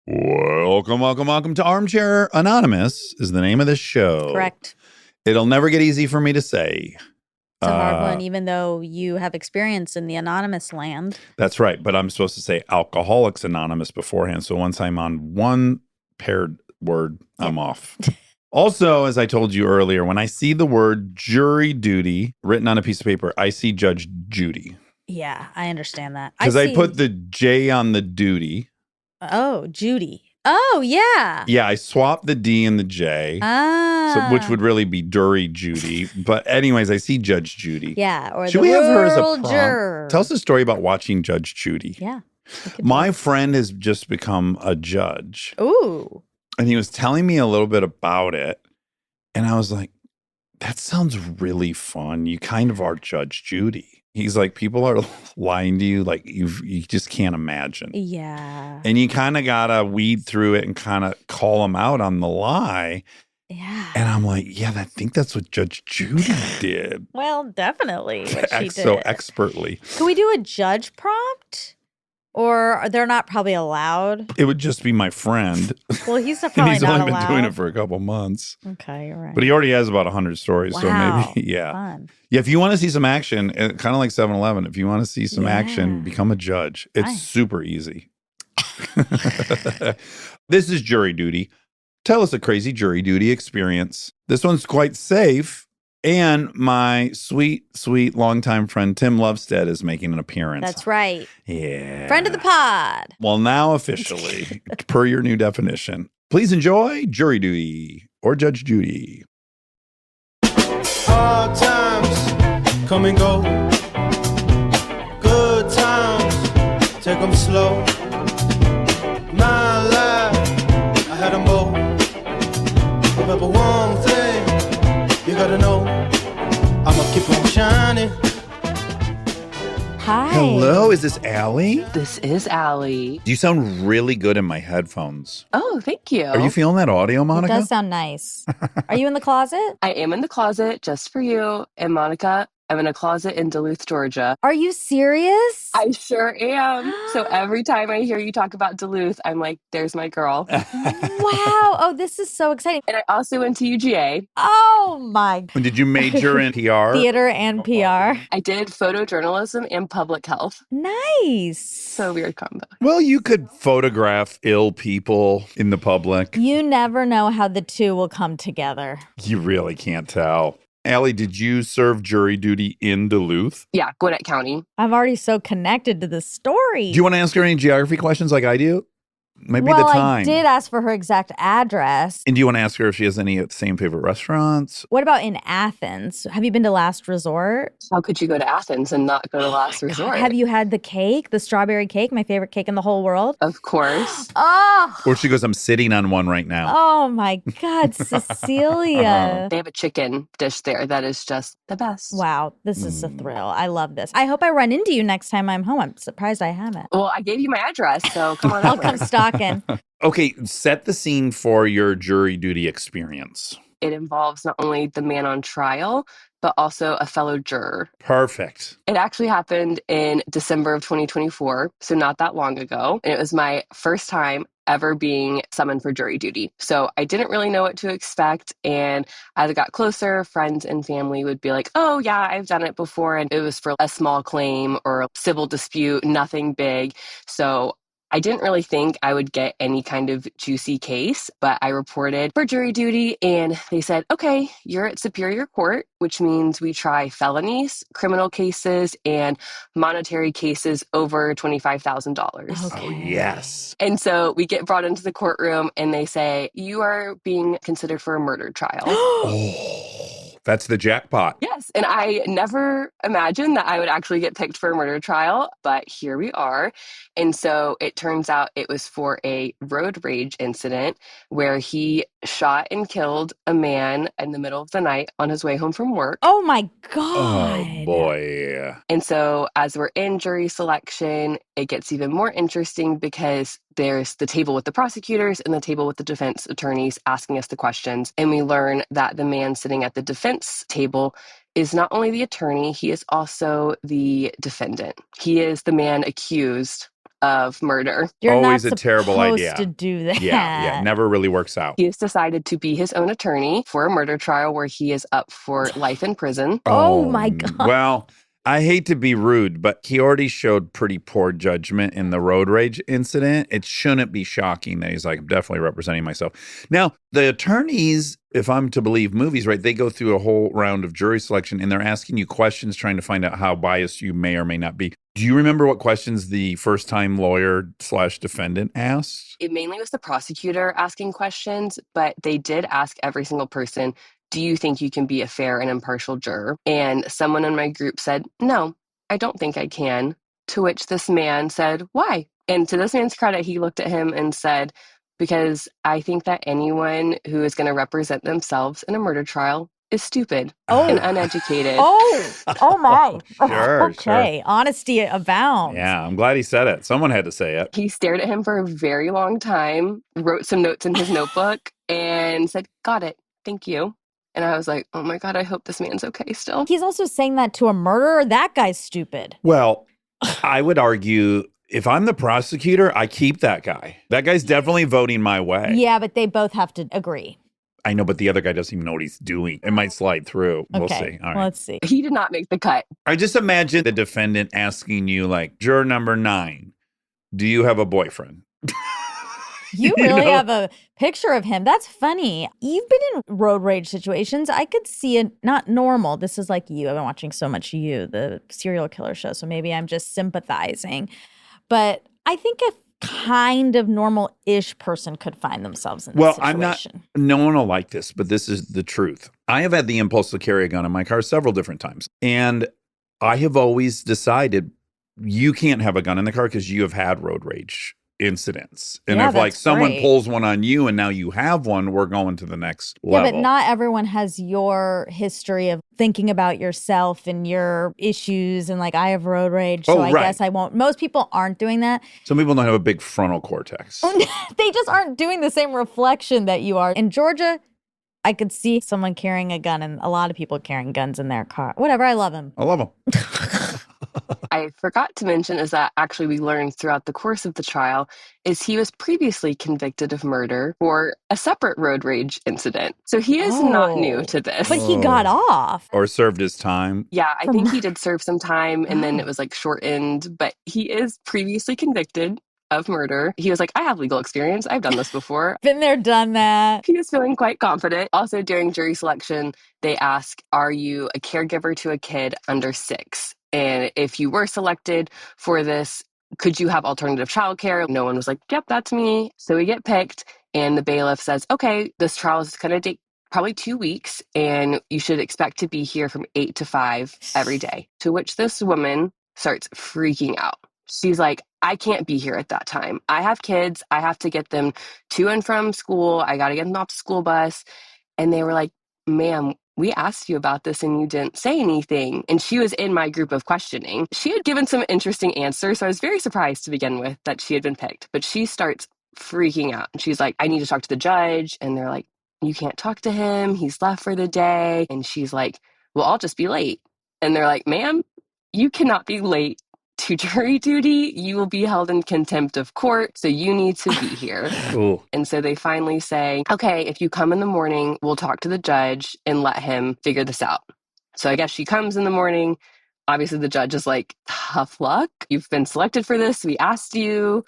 Welcome to Armchair Anonymous is the name of this show. Correct. It'll never get easy for me to say. It's a hard one, even though you have experience in the anonymous land. That's right, but I'm supposed to say Alcoholics Anonymous beforehand. So once I'm on one paired word, I'm off. Also, as I told you earlier, when I see the word jury duty written on a piece of paper, I see Judge Judy. Yeah, I understand that. Because I put the J on the duty. Oh, Judy. Oh, yeah. Yeah, I swapped the D and the J, which would really be Dury Judy. But anyways, I see Judge Judy. Yeah, or should we have her as a prompt? Tell us a story about watching Judge Judy. Yeah. My friend has just become a judge. Ooh. And he was telling me a little bit about it. And I was like, that sounds really fun. You kind of are Judge Judy. He's like, people are lying to you like you just can't imagine. Yeah. And you kind of got to weed through it and kind of call them out on the lie. Yeah. And I'm like, yeah, I think that's what Judge Judy did. Well, definitely what she did. So expertly. Can we do a judge prompt? Or they're not probably allowed? It would just be my friend. Well, he's probably and he's not only allowed. been doing it for a couple months. Okay, you're right. But he already has about 100 stories. Wow. So maybe, yeah. Fun. Yeah, if you want to see some action, kind of like 7-Eleven, if you want to see some action, become a judge. It's super easy. This is jury duty. Tell us a crazy jury duty experience. This one's quite safe. And my sweet, sweet longtime friend Tim Lovestead is making an appearance. That's right. Yeah. Friend of the pod. Well, now officially, per your new definition. Please enjoy Jury Duty or Judge Judy. Hard times come and go. Good times, take them slow. My life, I had them both. Remember one thing, you gotta know, I'ma keep on shining. Hi. Hello, is this Allie? This is Allie. You sound really good in my headphones. Oh, thank you. Are you feeling that audio, Monica? It does sound nice. Are you in the closet? I am in the closet just for you. And Monica, I'm in a closet in Duluth, Georgia. Are you serious? I sure am. So every time I hear you talk about Duluth, I'm like, there's my girl. Wow. Oh, this is so exciting. And I also went to UGA. Oh, my God. Did you major in PR? Theater and PR. I did photojournalism and public health. Nice. So weird combo. Well, you could photograph ill people in the public. You never know how the two will come together. You really can't tell. Allie, did you serve jury duty in Duluth? Yeah, Gwinnett County. I'm already so connected to the story. Do you want to ask her any geography questions like I do? Might be the time. I did ask for her exact address. And do you want to ask her if she has any same favorite restaurants? What about in Athens? Have you been to Last Resort? How could you go to Athens and not go to Last Resort? Have you had the cake, the strawberry cake, my favorite cake in the whole world? Of course. Oh. Or she goes, I'm sitting on one right now. Oh my God, Cecilia. They have a chicken dish there that is just the best. Wow, this is a thrill. I love this. I hope I run into you next time I'm home. I'm surprised I haven't. Well, I gave you my address, so come on I'll over. come stalking. Okay, set the scene for your jury duty experience. It involves not only the man on trial, but also a fellow juror. Perfect. It actually happened in December of 2024, so not that long ago. And it was my first time ever being summoned for jury duty. So I didn't really know what to expect. And as it got closer, friends and family would be like, oh yeah, I've done it before. And it was for a small claim or a civil dispute, nothing big. So I didn't really think I would get any kind of juicy case, but I reported for jury duty and they said, okay, you're at Superior Court, which means we try felonies, criminal cases, and monetary cases over $25,000. Okay. Oh, yes. And so we get brought into the courtroom and they say, you are being considered for a murder trial. Oh, that's the jackpot. Yes. And I never imagined that I would actually get picked for a murder trial, but here we are. And so it turns out it was for a road rage incident where he shot and killed a man in the middle of the night on his way home from work. Oh my God. Oh, boy. And so as we're in jury selection, it gets even more interesting because there's the table with the prosecutors and the table with the defense attorneys asking us the questions. And we learn that the man sitting at the defense table is not only the attorney, he is also the defendant. He is the man accused of murder. You're Always not a terrible supposed idea. to do that. Yeah, never really works out. He has decided to be his own attorney for a murder trial where he is up for life in prison. Oh my God. Well, I hate to be rude, but he already showed pretty poor judgment in the road rage incident. It shouldn't be shocking that he's like, I'm definitely representing myself. Now, the attorneys, if I'm to believe movies, right, they go through a whole round of jury selection and they're asking you questions trying to find out how biased you may or may not be. Do you remember what questions the first-time lawyer/defendant asked? It mainly was the prosecutor asking questions, but they did ask every single person, do you think you can be a fair and impartial juror? And someone in my group said, no, I don't think I can. To which this man said, why? And to this man's credit, he looked at him and said, because I think that anyone who is going to represent themselves in a murder trial is stupid and uneducated. Oh my. Sure, okay. sure. Honesty abounds. Yeah, I'm glad he said it. Someone had to say it. He stared at him for a very long time, wrote some notes in his notebook, and said, got it. Thank you. And I was like, oh my God, I hope this man's okay still. He's also saying that to a murderer. That guy's stupid. Well, I would argue if I'm the prosecutor, I keep that guy. That guy's definitely voting my way. Yeah, but they both have to agree. I know, but the other guy doesn't even know what he's doing. It might slide through. We'll Okay. see. All right. Well, let's see. He did not make the cut. I just imagine the defendant asking you, like, juror number 9, do you have a boyfriend? You really have a picture of him. That's funny. You've been in road rage situations. I could see it not normal. This is like You. I've been watching so much You, the serial killer show. So maybe I'm just sympathizing. But I think a kind of normal-ish person could find themselves in this situation. No one will like this, but this is the truth. I have had the impulse to carry a gun in my car several different times. And I have always decided you can't have a gun in the car because you have had road rage incidents. And Yeah, if like that's someone great. pulls one on you and now you have one, we're going to the next level. Yeah, but not everyone has your history of thinking about yourself and your issues. And like, I have road rage, so I right. guess I won't. Most people aren't doing that. Some people don't have a big frontal cortex. They just aren't doing the same reflection that you are. In Georgia, I could see someone carrying a gun and a lot of people carrying guns in their car. Whatever, I love him. I love them. I forgot to mention is that actually we learned throughout the course of the trial is he was previously convicted of murder for a separate road rage incident. So he is not new to this. But he got off. Or served his time. Yeah, I think he did serve some time and then it was like shortened, but he is previously convicted of murder. He was like, I have legal experience. I've done this before. Been there, done that. He was feeling quite confident. Also, during jury selection, they ask, are you a caregiver to a kid under 6? And if you were selected for this, could you have alternative childcare? No one was like, yep, that's me. So we get picked and the bailiff says, okay, this trial is going to take probably 2 weeks and you should expect to be here from 8 to 5 every day. To which this woman starts freaking out. She's like, I can't be here at that time. I have kids. I have to get them to and from school. I got to get them off the school bus. And they were like, ma'am, we asked you about this and you didn't say anything. And she was in my group of questioning. She had given some interesting answers. So I was very surprised to begin with that she had been picked. But she starts freaking out. And she's like, I need to talk to the judge. And they're like, you can't talk to him. He's left for the day. And she's like, well, I'll just be late. And they're like, ma'am, you cannot be late to jury duty. You will be held in contempt of court. So you need to be here. Ooh. And so they finally say, okay, if you come in the morning, we'll talk to the judge and let him figure this out. So I guess she comes in the morning. Obviously, the judge is like, tough luck. You've been selected for this. We asked you.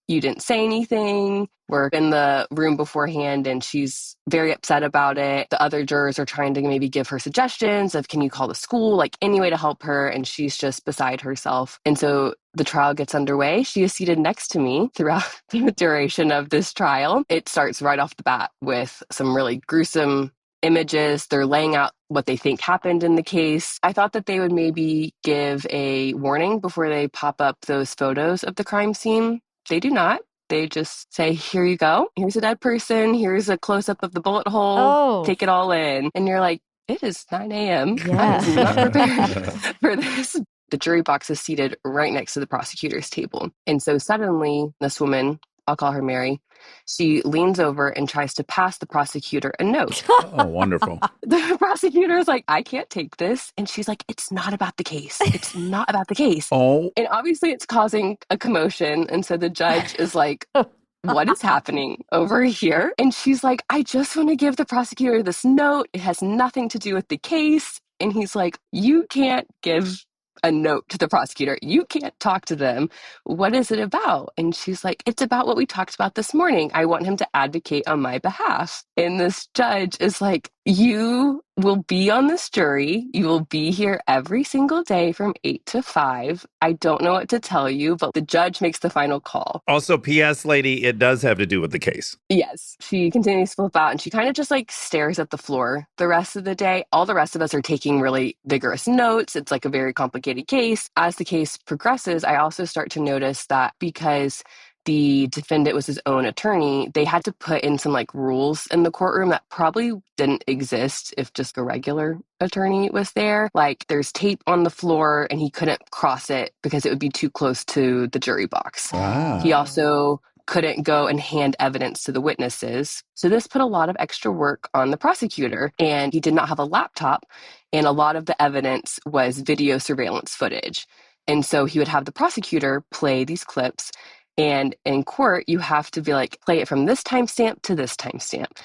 You didn't say anything. We're in the room beforehand and she's very upset about it. The other jurors are trying to maybe give her suggestions of, can you call the school? Like any way to help her. And she's just beside herself. And so the trial gets underway. She is seated next to me throughout the duration of this trial. It starts right off the bat with some really gruesome images. They're laying out what they think happened in the case. I thought that they would maybe give a warning before they pop up those photos of the crime scene. They do not. They just say, here you go. Here's a dead person. Here's a close-up of the bullet hole. Oh. Take it all in. And you're like, it is 9 a.m. Yeah. I was not prepared for this. The jury box is seated right next to the prosecutor's table. And so suddenly this woman I'll call her Mary. She leans over and tries to pass the prosecutor a note. Oh, wonderful. The prosecutor is like, I can't take this. And she's like, it's not about the case. It's not about the case. Oh, And obviously it's causing a commotion. And so the judge is like, what is happening over here? And she's like, I just want to give the prosecutor this note. It has nothing to do with the case. And he's like, you can't give a note to the prosecutor. You can't talk to them. What is it about? And she's like, it's about what we talked about this morning. I want him to advocate on my behalf. And this judge is like, you will be on this jury. You will be here every single day from 8 to 5. I don't know what to tell you, but the judge makes the final call. also, P.S. lady, it does have to do with the case. Yes. She continues to flip out and she kind of just like stares at the floor the rest of the day. All the rest of us are taking really vigorous notes. It's like a very complicated case. As the case progresses, I also start to notice that because the defendant was his own attorney, they had to put in some like rules in the courtroom that probably didn't exist if just a regular attorney was there. Like there's tape on the floor and he couldn't cross it because it would be too close to the jury box. Wow. He also couldn't go and hand evidence to the witnesses. So this put a lot of extra work on the prosecutor, and he did not have a laptop, and a lot of the evidence was video surveillance footage. And so he would have the prosecutor play these clips, and in court, you have to be like, play it from this timestamp to this timestamp.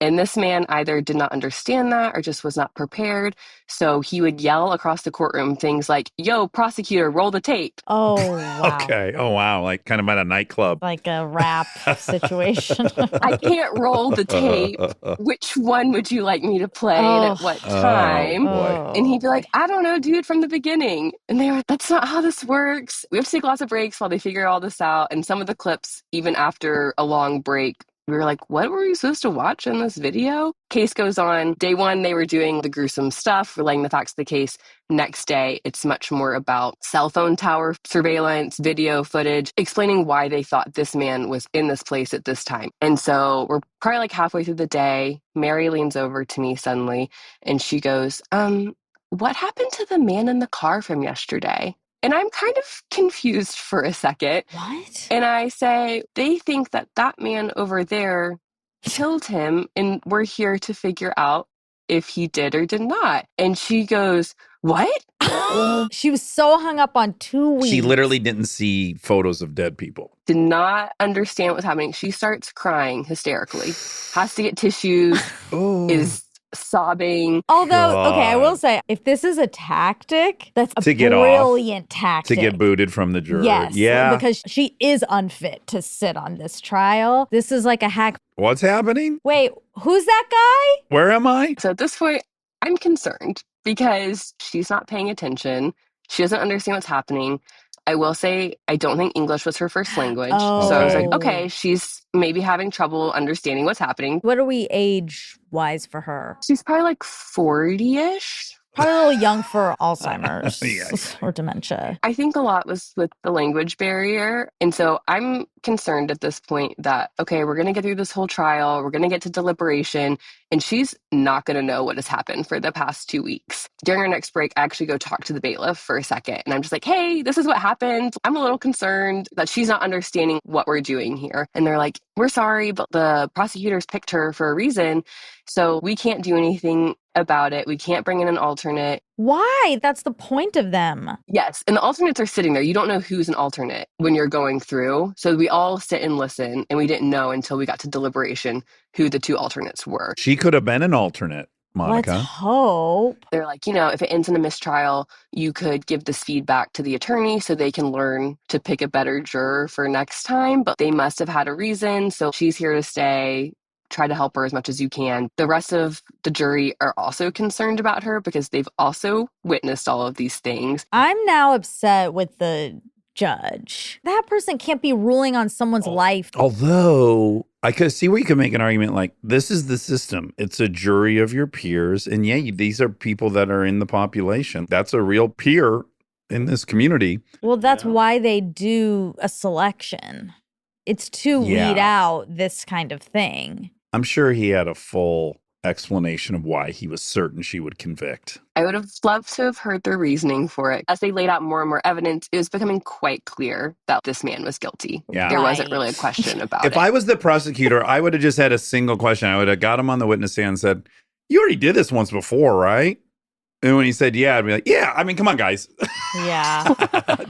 And this man either did not understand that or just was not prepared. So he would yell across the courtroom things like, yo, prosecutor, roll the tape. Oh, wow. Okay. Oh, wow. Like kind of at a nightclub. Like a rap situation. I can't roll the tape. Which one would you like me to play and at what time? boy. And he'd be like, I don't know, dude, from the beginning. And they were like, that's not how this works. We have to take lots of breaks while they figure all this out. And some of the clips, even after a long break, we were like, what were we supposed to watch in this video? Case goes on. Day one, they were doing the gruesome stuff, relaying the facts of the case. Next day, it's much more about cell phone tower surveillance, video footage, explaining why they thought this man was in this place at this time. And so we're probably like halfway through the day. Mary leans over to me suddenly and she goes, what happened to the man in the car from yesterday? And I'm kind of confused for a second. What? And I say, they think that that man over there killed him, and we're here to figure out if he did or did not. And she goes, what? She was so hung up on 2 weeks. She literally didn't see photos of dead people. Did not understand what was happening. She starts crying hysterically, has to get tissues, is sobbing. Although, okay, I God. will say, if this is a tactic, that's a To get off, brilliant tactic. To get booted from the jury. Yes. Yeah. Because she is unfit to sit on this trial. This is like a hack. What's happening? Wait, who's that guy? Where am I? So at this point, I'm concerned because she's not paying attention. She doesn't understand what's happening. I will say, I don't think English was her first language. Oh. So I was like, Okay. okay, she's maybe having trouble understanding what's happening. What are we age-wise for her? She's probably like 40-ish. Probably a little young for Alzheimer's Yeah. or dementia. I think a lot was with the language barrier. And so I'm concerned at this point that, okay, we're going to get through this whole trial. We're going to get to deliberation. And she's not going to know what has happened for the past 2 weeks. During our next break, I actually go talk to the bailiff for a second. And I'm just like, hey, this is what happened. I'm a little concerned that she's not understanding what we're doing here. And they're like, we're sorry, but the prosecutors picked her for a reason. So we can't do anything about it. We can't bring in an alternate. Why? That's the point of them. Yes. And the alternates are sitting there. You don't know who's an alternate when you're going through. So we all sit and listen. And we didn't know until we got to deliberation who the two alternates were. She could have been an alternate, Monica. Let's hope. They're like, if it ends in a mistrial, you could give this feedback to the attorney so they can learn to pick a better juror for next time. But they must have had a reason. So she's here to stay. Try to help her as much as you can. The rest of the jury are also concerned about her because they've also witnessed all of these things. I'm now upset with the judge. That person can't be ruling on someone's life. Although I could see where you could make an argument like this is the system. It's a jury of your peers. And yeah, these are people that are in the population. That's a real peer in this community. Well, that's why they do a selection. It's to weed out this kind of thing. I'm sure he had a full explanation of why he was certain she would convict. I would have loved to have heard their reasoning for it. As they laid out more and more evidence, it was becoming quite clear that this man was guilty. Yeah. There wasn't really a question about If it. I was the prosecutor, I would have just had a single question. I would have got him on the witness stand and said, you already did this once before, right? And when he said, yeah, I'd be like, yeah, I mean, come on, guys. Yeah.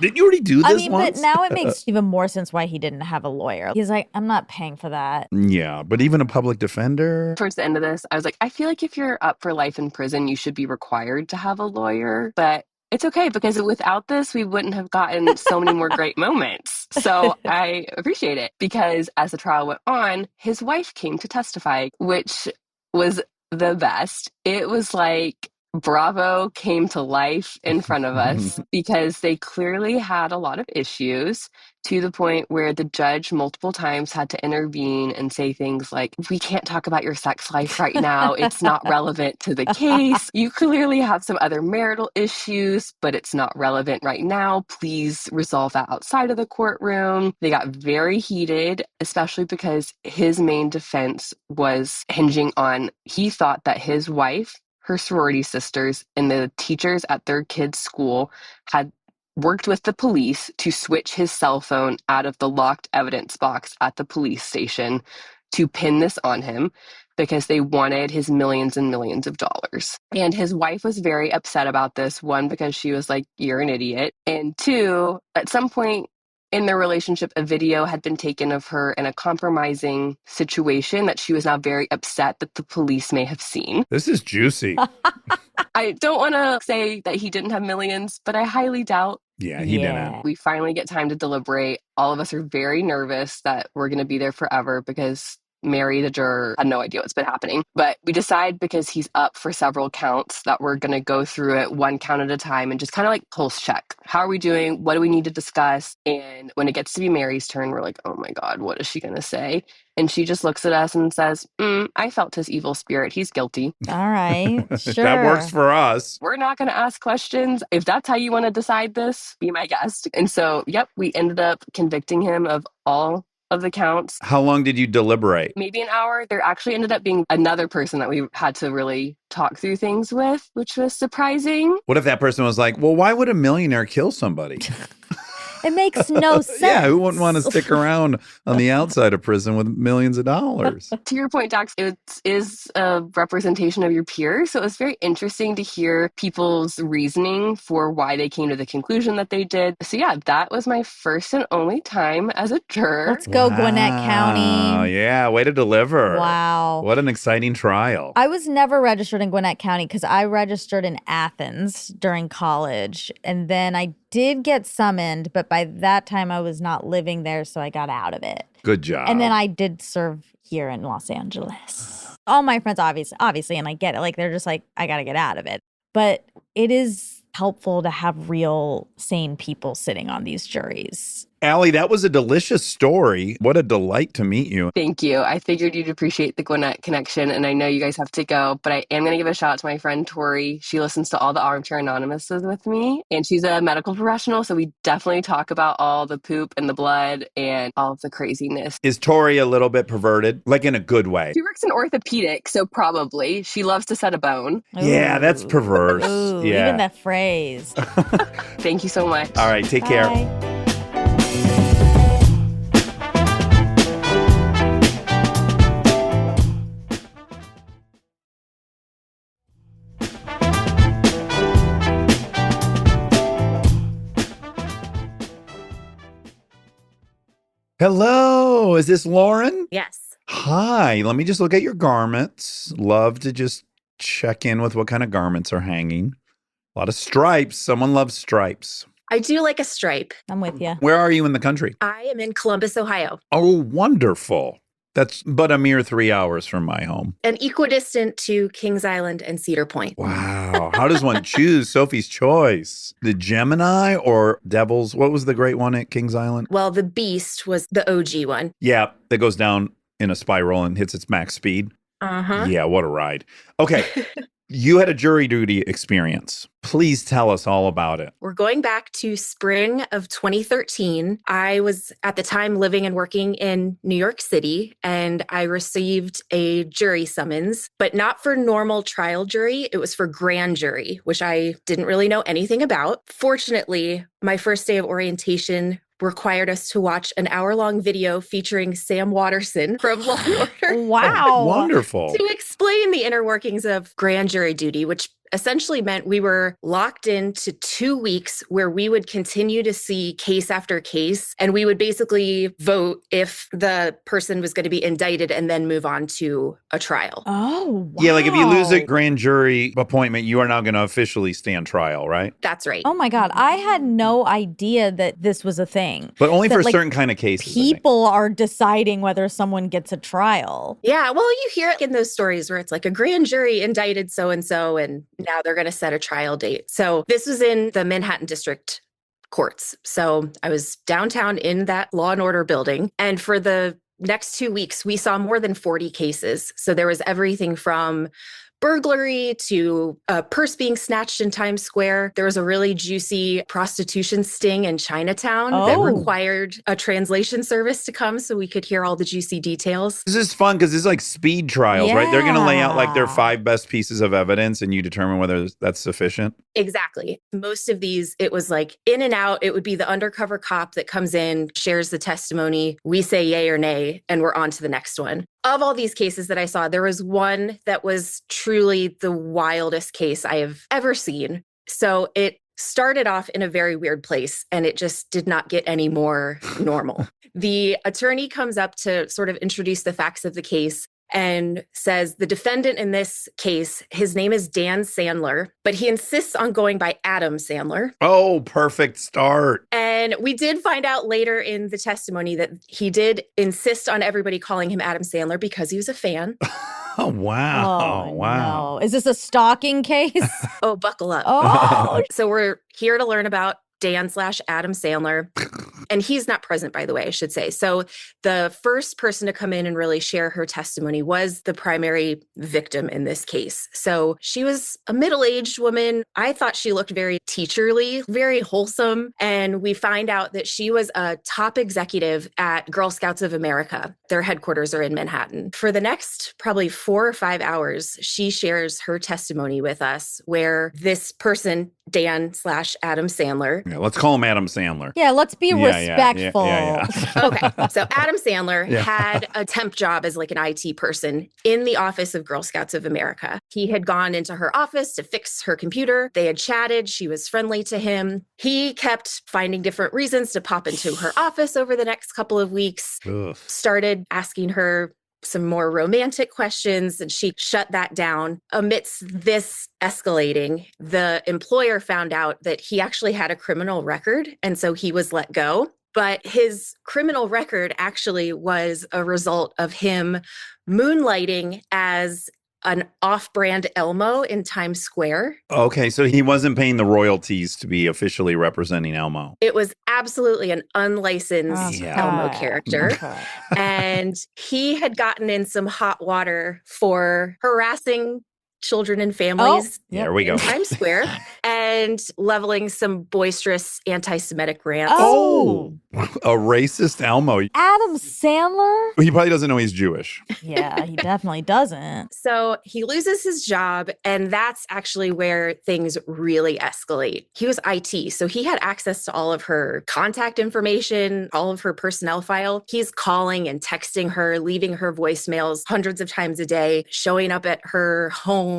Did you already do this once? But now it makes even more sense why he didn't have a lawyer. He's like, I'm not paying for that. Yeah, but even a public defender. Towards the end of this, I was like, I feel like if you're up for life in prison, you should be required to have a lawyer. But it's okay, because without this, we wouldn't have gotten so many more great moments. So I appreciate it, because as the trial went on, his wife came to testify, which was the best. It was like Bravo came to life in front of us, because they clearly had a lot of issues, to the point where the judge multiple times had to intervene and say things like, we can't talk about your sex life right now. It's not relevant to the case. You clearly have some other marital issues, but it's not relevant right now. Please resolve that outside of the courtroom. They got very heated, especially because his main defense was hinging on, he thought that his wife, her sorority sisters, and the teachers at their kids' school had worked with the police to switch his cell phone out of the locked evidence box at the police station to pin this on him, because they wanted his millions and millions of dollars. And his wife was very upset about this. One, because she was like, you're an idiot. And two, at some point in their relationship, a video had been taken of her in a compromising situation that she was now very upset that the police may have seen. This is juicy. I don't want to say that he didn't have millions, but I highly doubt. Yeah, he didn't. We finally get time to deliberate. All of us are very nervous that we're going to be there forever, because Mary, the juror, had no idea what's been happening. But we decide, because he's up for several counts, that we're going to go through it one count at a time and just kind of like pulse check. How are we doing? What do we need to discuss? And when it gets to be Mary's turn, we're like, oh my God, what is she going to say? And she just looks at us and says, I felt his evil spirit. He's guilty. All right. Sure. That works for us. We're not going to ask questions. If that's how you want to decide this, be my guest. And so, yep, we ended up convicting him of all of the counts. How long did you deliberate? Maybe an hour. There actually ended up being another person that we had to really talk through things with, which was surprising. What if that person was like, well, why would a millionaire kill somebody? It makes no sense. Yeah, who wouldn't want to stick around on the outside of prison with millions of dollars? To your point, Dax, it is a representation of your peers. So it was very interesting to hear people's reasoning for why they came to the conclusion that they did. So yeah, that was my first and only time as a juror. Let's go, Gwinnett County. Oh, yeah, way to deliver. Wow. What an exciting trial. I was never registered in Gwinnett County, because I registered in Athens during college. And then I did get summoned, but by that time I was not living there, so I got out of it. Good job. And then I did serve here in Los Angeles. All my friends, obviously, and I get it. Like, they're just like, I got to get out of it. But it is helpful to have real, sane people sitting on these juries. Allie, that was a delicious story. What a delight to meet you. Thank you. I figured you'd appreciate the Gwinnett connection, and I know you guys have to go, but I am going to give a shout out to my friend Tori. She listens to all the Armchair Anonymouses with me, and she's a medical professional, so we definitely talk about all the poop and the blood and all of the craziness. Is Tori a little bit perverted? Like in a good way? She works in orthopedic, so probably. She loves to set a bone. Yeah, that's perverse. Ooh, yeah. even the phrase. Thank you so much. All right, take care. Bye. Hello, is this Lauren? Yes. Hi, let me just look at your garments. Love to just check in with what kind of garments are hanging. A lot of stripes. Someone loves stripes. I do like a stripe. I'm with you. Where are you in the country? I am in Columbus, Ohio, Oh, wonderful. That's but a mere 3 hours from my home. and equidistant to Kings Island and Cedar Point. Wow. How does one choose Sophie's Choice? The Gemini or Devils? What was the great one at Kings Island? Well, the Beast was the OG one. Yeah, that goes down in a spiral and hits its max speed. Uh-huh. Yeah, what a ride. Okay. You had a jury duty experience. Please tell us all about it. We're going back to spring of 2013. I was at the time living and working in New York City, and I received a jury summons, but not for normal trial jury. It was for grand jury, which I didn't really know anything about. Fortunately, my first day of orientation required us to watch an hour-long video featuring Sam Watterson from Law & Order. Wow. Wonderful. To explain the inner workings of grand jury duty, which essentially meant we were locked into 2 weeks where we would continue to see case after case, and we would basically vote if the person was going to be indicted and then move on to a trial. Oh, wow. Yeah, like if you lose a grand jury appointment, you are now going to officially stand trial, right? That's right. Oh my God. I had no idea that this was a thing. But only That, for like, certain kind of cases. I think. People are deciding whether someone gets a trial. Yeah, well, you hear it in those stories where it's like a grand jury indicted so-and-so, and now they're going to set a trial date. So this was in the Manhattan District courts. So I was downtown in that Law & Order building. And for the next 2 weeks, we saw more than 40 cases. So there was everything from burglary to a purse being snatched in Times Square. There was a really juicy prostitution sting in Chinatown that required a translation service to come so we could hear all the juicy details. This is fun because it's like speed trials, right? They're going to lay out like their Yeah. 5 best pieces of evidence and you determine whether that's sufficient. Exactly. Most of these, it was like in and out. It would be the undercover cop that comes in, shares the testimony. We say yay or nay, and we're on to the next one. Of all these cases that I saw, there was one that was truly the wildest case I have ever seen. So it started off in a very weird place, and it just did not get any more normal. The attorney comes up to sort of introduce the facts of the case and says the defendant in this case, his name is Dan Sandler, but he insists on going by Adam Sandler. Oh, perfect start. And we did find out later in the testimony that he did insist on everybody calling him Adam Sandler because he was a fan. Oh, wow. Oh, wow. no. Is this a stalking case? Oh, buckle up. Oh, So we're here to learn about Dan/Adam Sandler. And he's not present, by the way, I should say. So the first person to come in and really share her testimony was the primary victim in this case. So she was a middle-aged woman. I thought she looked very teacherly, very wholesome. And we find out that she was a top executive at Girl Scouts of America. Their headquarters are in Manhattan. For the next probably 4 or 5 hours, she shares her testimony with us where this person, Dan/Adam Sandler. Yeah, let's call him Adam Sandler. yeah, let's be respectful. Yeah. Okay, so Adam Sandler had a temp job as like an IT person in the office of Girl Scouts of America. He had gone into her office to fix her computer. They had chatted. She was friendly to him. He kept finding different reasons to pop into her office over the next couple of weeks, Ugh. started asking her some more romantic questions, and she shut that down. Amidst this escalating, the employer found out that he actually had a criminal record, and so he was let go. But his criminal record actually was a result of him moonlighting as an off-brand Elmo in Times Square. Okay, so he wasn't paying the royalties to be officially representing Elmo. It was absolutely an unlicensed Yeah. Elmo character. Okay. And he had gotten in some hot water for harassing children and families There we go. in Times Square and leveling some boisterous anti-Semitic rants. Oh, A racist Elmo. Adam Sandler? He probably doesn't know he's Jewish. Yeah, he definitely doesn't. So he loses his job, and that's actually where things really escalate. He was IT, so he had access to all of her contact information, all of her personnel file. He's calling and texting her, leaving her voicemails hundreds of times a day, showing up at her home,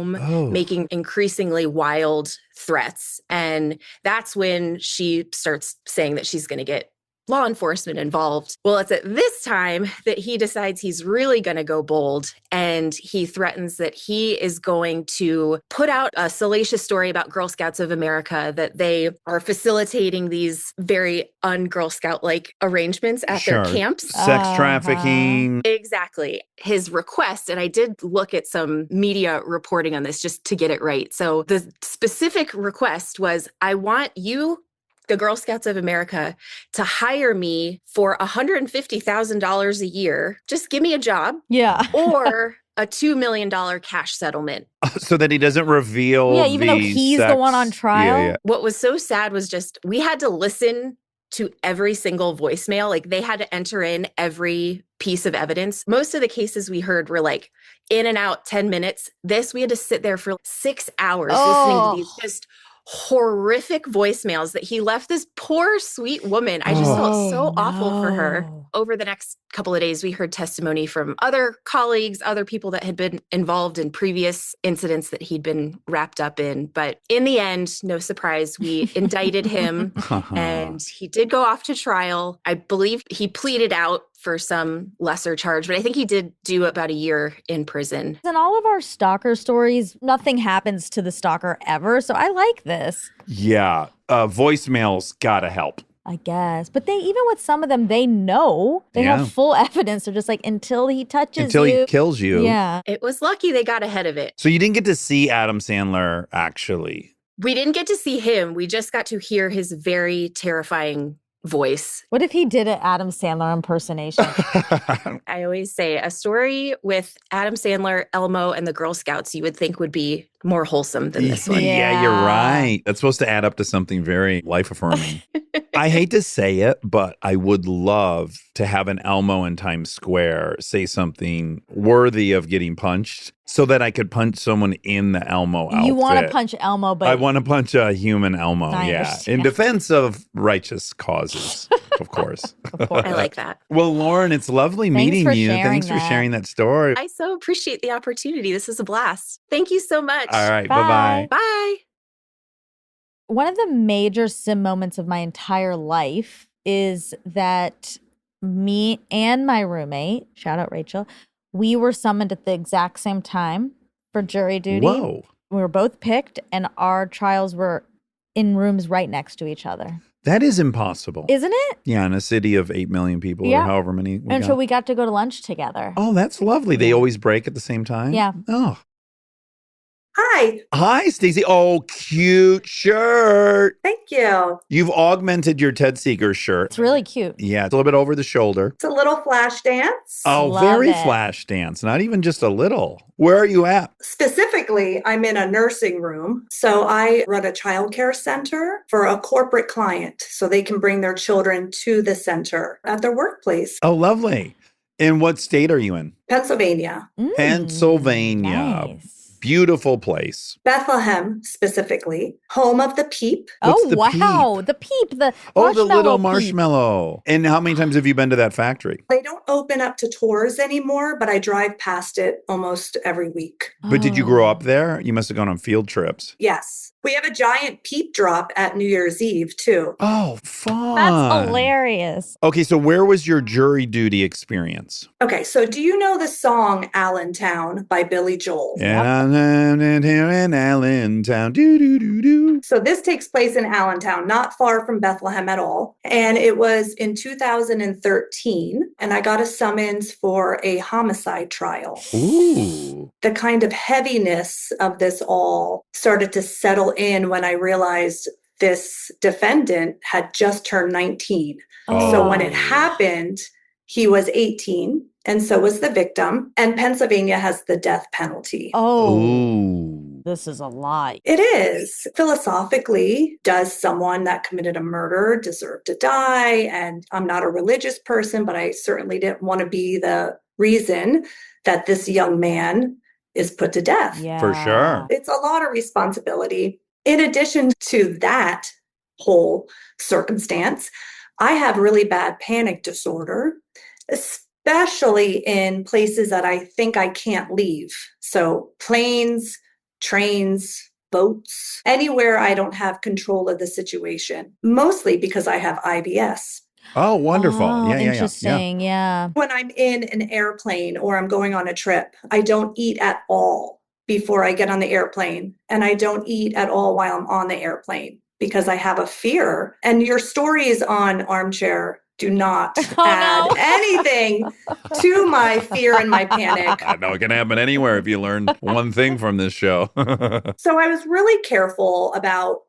making increasingly wild threats. And that's when she starts saying that she's going to get law enforcement involved. Well, it's at this time that he decides he's really going to go bold, and he threatens that he is going to put out a salacious story about Girl Scouts of America, that they are facilitating these very un-Girl Scout-like arrangements at their camps. Sex trafficking. Exactly. His request, and I did look at some media reporting on this just to get it right. So the specific request was, I want you, the Girl Scouts of America, to hire me for $150,000 a year. Just give me a job. Yeah. Or a $2 million cash settlement. So that he doesn't reveal. Yeah, even though he's the one on trial. Yeah. What was so sad was just we had to listen to every single voicemail. Like they had to enter in every piece of evidence. Most of the cases we heard were like in and out 10 minutes. This, we had to sit there for 6 hours listening to these just horrific voicemails that he left this poor, sweet woman. I just felt so awful for her. Over the next couple of days, we heard testimony from other colleagues, other people that had been involved in previous incidents that he'd been wrapped up in. But in the end, no surprise, we indicted him and he did go off to trial. I believe he pleaded out for some lesser charge, but I think he did do about a year in prison. In all of our stalker stories, nothing happens to the stalker ever. So I like this. Yeah. Voicemails gotta help. I guess. But even with some of them, they know. They have full evidence. They're just like, until he touches Until you. he kills you. Yeah. It was lucky they got ahead of it. So you didn't get to see Adam Sandler, actually. We didn't get to see him. We just got to hear his very terrifying voice. What if he did an Adam Sandler impersonation? I always say a story with Adam Sandler, Elmo, and the Girl Scouts you would think would be more wholesome than this one. Yeah, you're right. That's supposed to add up to something very life-affirming. I hate to say it, but I would love to have an Elmo in Times Square say something worthy of getting punched so that I could punch someone in the Elmo outfit. You want to punch Elmo, but... I want to punch a human Elmo, I yeah. understand. In defense of righteous causes, of course. I like that. Well, Lauren, it's lovely meeting you. Thanks for sharing that story. I so appreciate the opportunity. This is a blast. Thank you so much. All right, Bye. bye-bye. Bye. One of the major sim moments of my entire life is that me and my roommate, shout out Rachel, we were summoned at the exact same time for jury duty. Whoa. We were both picked and our trials were in rooms right next to each other. That is impossible. Isn't it? Yeah, in a city of 8 million people or however many. So we got to go to lunch together. Oh, that's lovely. They always break at the same time? Yeah. Oh. Hi. Hi, Stacey. Oh, cute shirt. Thank you. You've augmented your Ted Seeger shirt. It's really cute. Yeah, it's a little bit over the shoulder. It's a little flash dance. Oh, Love very it. flash dance. Not even just a little. Where are you at? Specifically, I'm in a nursing room. So I run a childcare center for a corporate client so they can bring their children to the center at their workplace. Oh, lovely. In what state are you in? Pennsylvania. Pennsylvania. Nice. Beautiful place. Bethlehem, specifically. Home of the Peep. What's Oh, the wow. peep? The peep. The Oh, the little peep. marshmallow. And how many times have you been to that factory? They don't open up to tours anymore, but I drive past it almost every week. But did you grow Oh. up there? You must have gone on field trips. Yes. We have a giant peep drop at New Year's Eve, too. Oh, fun. That's hilarious. Okay, so where was your jury duty experience? Okay, so do you know the song Allentown by Billy Joel? And I'm here in Allentown. Do, do, do, do. So this takes place in Allentown, not far from Bethlehem at all. And it was in 2013, and I got a summons for a homicide trial. Ooh. The kind of heaviness of this all started to settle in when I realized this defendant had just turned 19. So when it happened, he was 18, and so was the victim. And Pennsylvania has the death penalty. Oh, Ooh. this is a lot. It is. Philosophically, does someone that committed a murder deserve to die? And I'm not a religious person, but I certainly didn't want to be the reason that this young man is put to death. Yeah. For sure. It's a lot of responsibility. In addition to that whole circumstance, I have really bad panic disorder, especially in places that I think I can't leave. So planes, trains, boats, anywhere I don't have control of the situation, mostly because I have IBS. Oh, wonderful. Oh, Yeah. interesting. Yeah. When I'm in an airplane or I'm going on a trip, I don't eat at all before I get on the airplane. And I don't eat at all while I'm on the airplane because I have a fear. And your stories on Armchair do not add anything to my fear and my panic. I know it can happen anywhere if you learn one thing from this show. So I was really careful about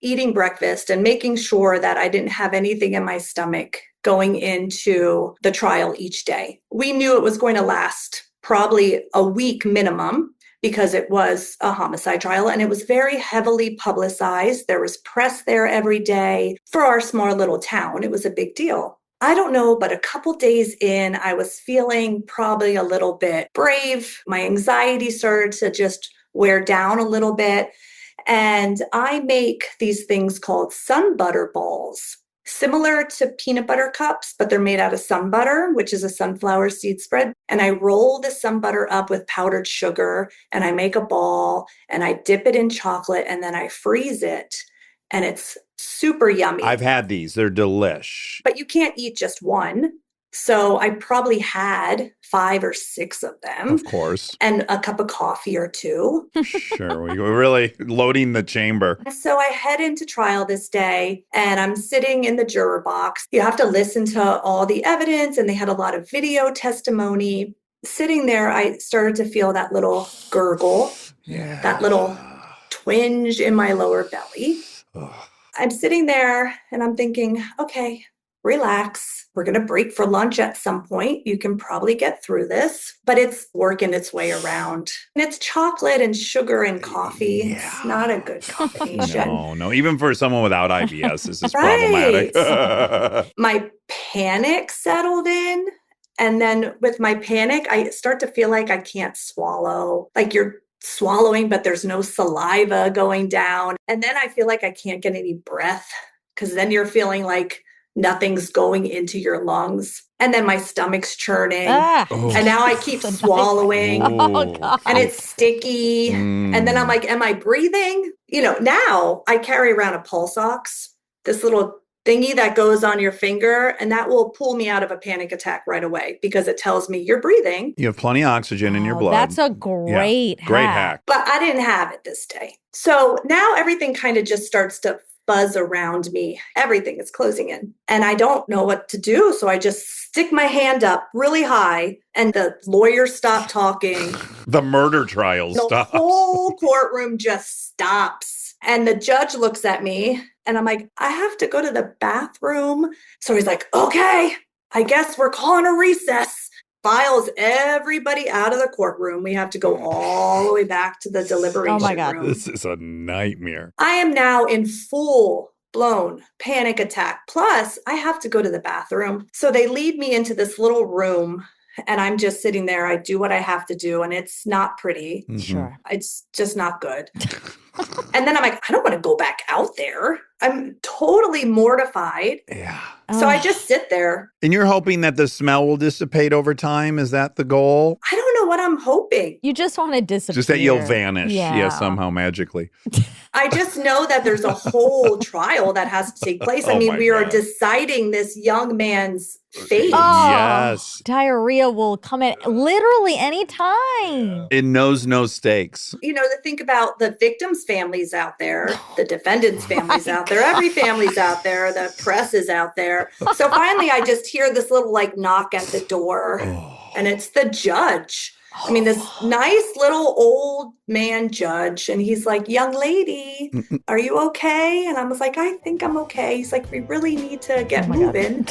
eating breakfast and making sure that I didn't have anything in my stomach going into the trial each day. We knew it was going to last probably a week minimum, because it was a homicide trial and it was very heavily publicized. There was press there every day. For our small little town, it was a big deal. I don't know, but a couple days in, I was feeling probably a little bit brave. My anxiety started to just wear down a little bit. And I make these things called sun butter balls, similar to peanut butter cups, but they're made out of sun butter, which is a sunflower seed spread. And I roll the sun butter up with powdered sugar and I make a ball and I dip it in chocolate and then I freeze it. And it's super yummy. I've had these. They're delish. But you can't eat just one. So I probably had 5 or 6 of them. Of course. And a cup of coffee or 2. Sure. We're really loading the chamber. So I head into trial this day and I'm sitting in the juror box. You have to listen to all the evidence, and they had a lot of video testimony. Sitting there, I started to feel that little gurgle, that little twinge in my lower belly. I'm sitting there and I'm thinking, okay, relax. We're going to break for lunch at some point. You can probably get through this, but it's working its way around. And it's chocolate and sugar and coffee. Yeah. It's not a good combination. No. Even for someone without IBS, this is problematic. My panic settled in. And then with my panic, I start to feel like I can't swallow. Like you're swallowing, but there's no saliva going down. And then I feel like I can't get any breath, because then you're feeling like nothing's going into your lungs. And then my stomach's churning. And now I keep swallowing. And it's sticky. And then I'm like, am I breathing? Now I carry around a pulse ox, this little thingy that goes on your finger, and that will pull me out of a panic attack right away because it tells me you're breathing. You have plenty of oxygen in your blood. That's a great hack. Great hack. But I didn't have it this day. So now everything kind of just starts to buzz around me. Everything is closing in and I don't know what to do. So I just stick my hand up really high and the lawyer stopped talking. The murder trial stops. The whole courtroom just stops. And the judge looks at me and I'm like, I have to go to the bathroom. So he's like, okay, I guess we're calling a recess. Files everybody out of the courtroom. We have to go all the way back to the deliberation room. This is a nightmare. I am now in full-blown panic attack. Plus, I have to go to the bathroom. So they lead me into this little room and I'm just sitting there. I do what I have to do and it's not pretty. Sure. It's just not good. And then I'm like, I don't want to go back out there. I'm totally mortified. Yeah. So I just sit there. And you're hoping that the smell will dissipate over time? Is that the goal? I don't know what I'm hoping. You just want to disappear. Just that you'll vanish. Yeah. Somehow magically. I just know that there's a whole trial that has to take place. I mean, we are deciding this young man's fate. Yes. Diarrhea will come at literally any time. It knows no stakes. To think about the victims' families out there, the defendants' families out there, every family's out there, the press is out there. So finally, I just hear this little knock at the door, and it's the judge. I mean, this nice little old man judge. And he's like, young lady, are you okay? And I was like, I think I'm okay. He's like, we really need to get moving.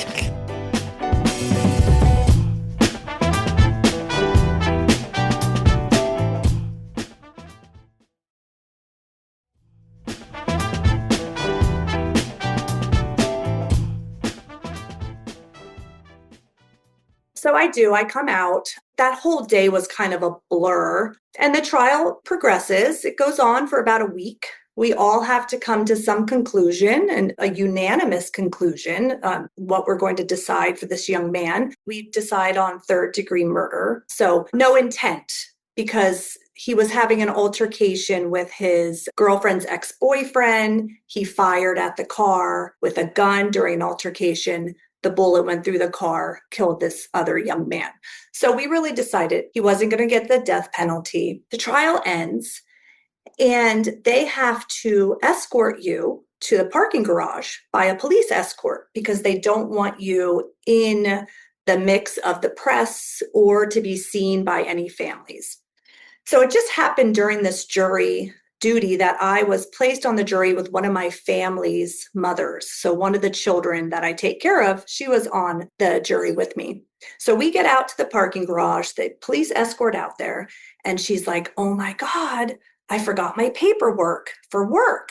So I come out. That whole day was kind of a blur. And the trial progresses. It goes on for about a week. We all have to come to some conclusion, and a unanimous conclusion, what we're going to decide for this young man. We decide on 3rd-degree murder. So no intent, because he was having an altercation with his girlfriend's ex-boyfriend. He fired at the car with a gun during an altercation. The bullet went through the car, killed this other young man. So we really decided he wasn't going to get the death penalty. The trial ends, and they have to escort you to the parking garage by a police escort because they don't want you in the mix of the press or to be seen by any families. So it just happened during this jury duty that I was placed on the jury with one of my family's mothers. So one of the children that I take care of, she was on the jury with me. So we get out to the parking garage, the police escort out there, and she's like, oh my God, I forgot my paperwork for work.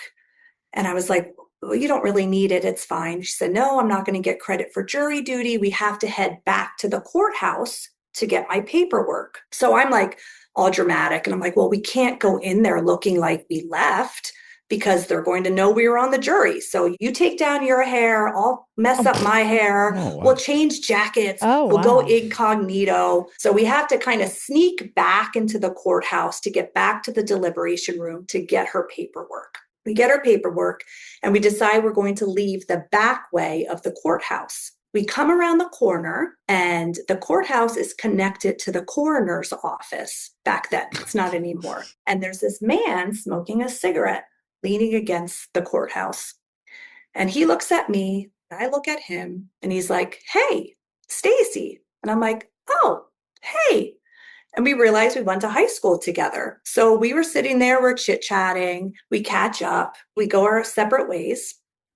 And I was like, well, you don't really need it. It's fine. She said, no, I'm not going to get credit for jury duty. We have to head back to the courthouse to get my paperwork. So I'm like all dramatic. And I'm like, well, we can't go in there looking like we left because they're going to know we were on the jury. So you take down your hair, I'll mess up my hair. Oh, wow. We'll change jackets. Oh, we'll go wow. incognito. So we have to kind of sneak back into the courthouse to get back to the deliberation room to get her paperwork. We get our paperwork and we decide we're going to leave the back way of the courthouse. We come around the corner and the courthouse is connected to the coroner's office back then. It's not anymore. And there's this man smoking a cigarette leaning against the courthouse. And he looks at me, I look at him, and he's like, hey, Stacy. And I'm like, oh, hey. And we realized we went to high school together. So we were sitting there, we're chit-chatting, we catch up, we go our separate ways.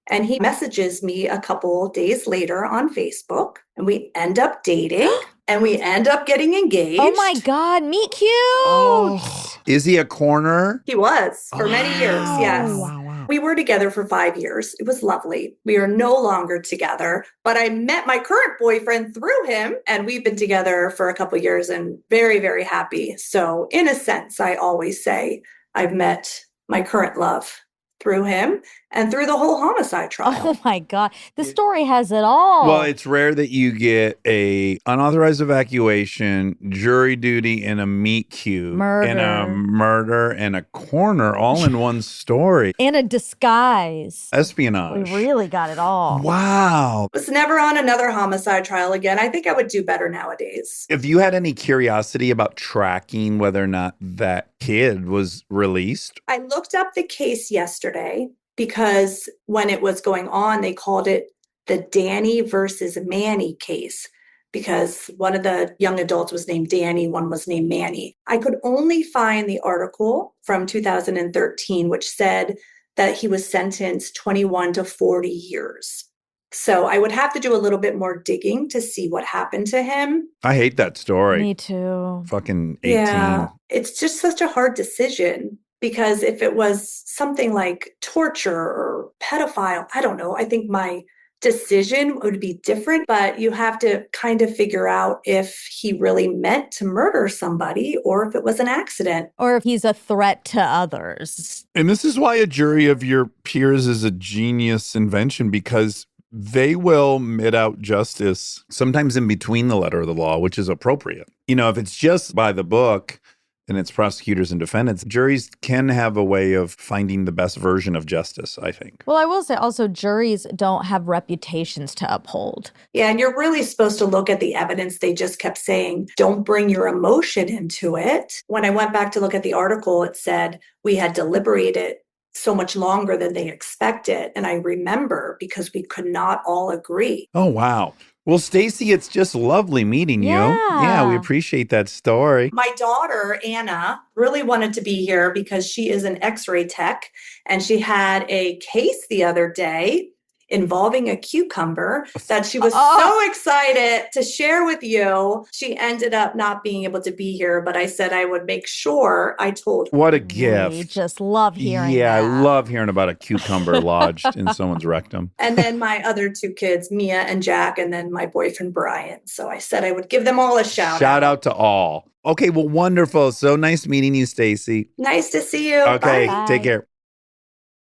And he messages me a couple days later on Facebook, and we end up dating, and we end up getting engaged. Oh my God, meet cute. Oh. Is he a corner? He was for many years, yes. Wow, wow. We were together for 5 years. It was lovely. We are no longer together, but I met my current boyfriend through him, and we've been together for a couple of years and very, very happy. So in a sense, I always say I've met my current love through him and through the whole homicide trial. Oh my God. The story has it all. Well, it's rare that you get a unauthorized evacuation, jury duty, and a meet cute, and a murder, and a corner all in one story. And a disguise. Espionage. We really got it all. Wow. Was never on another homicide trial again. I think I would do better nowadays. If you had any curiosity about tracking whether or not that kid was released, I looked up the case yesterday because when it was going on, they called it the Danny versus Manny case because one of the young adults was named Danny, one was named Manny. I could only find the article from 2013, which said that he was sentenced 21 to 40 years. So I would have to do a little bit more digging to see what happened to him. I hate that story. Me too. Fucking 18. Yeah, it's just such a hard decision. Because if it was something like torture or pedophile, I don't know, I think my decision would be different. But you have to kind of figure out if he really meant to murder somebody or if it was an accident. Or if he's a threat to others. And this is why a jury of your peers is a genius invention, because they will mete out justice sometimes in between the letter of the law, which is appropriate. You know, if it's just by the book, and it's prosecutors and defendants, juries can have a way of finding the best version of justice, I think. Well, I will say also juries don't have reputations to uphold. Yeah, and you're really supposed to look at the evidence. They just kept saying, don't bring your emotion into it. When I went back to look at the article, it said we had deliberated so much longer than they expected. And I remember because we could not all agree. Oh, wow. Well, Stacy, it's just lovely meeting you. Yeah, we appreciate that story. My daughter, Anna, really wanted to be here because she is an X-ray tech, and she had a case the other day involving a cucumber that she was so excited to share with you. She ended up not being able to be here, but I said I would make sure I told her. What a gift. We just love hearing that. I love hearing about a cucumber lodged in someone's rectum. And then my other two kids, Mia and Jack, and then my boyfriend, Brian. So I said I would give them all a shout out. Shout out to all. Okay, well, wonderful. So nice meeting you, Stacy. Nice to see you. Okay, Bye. take care.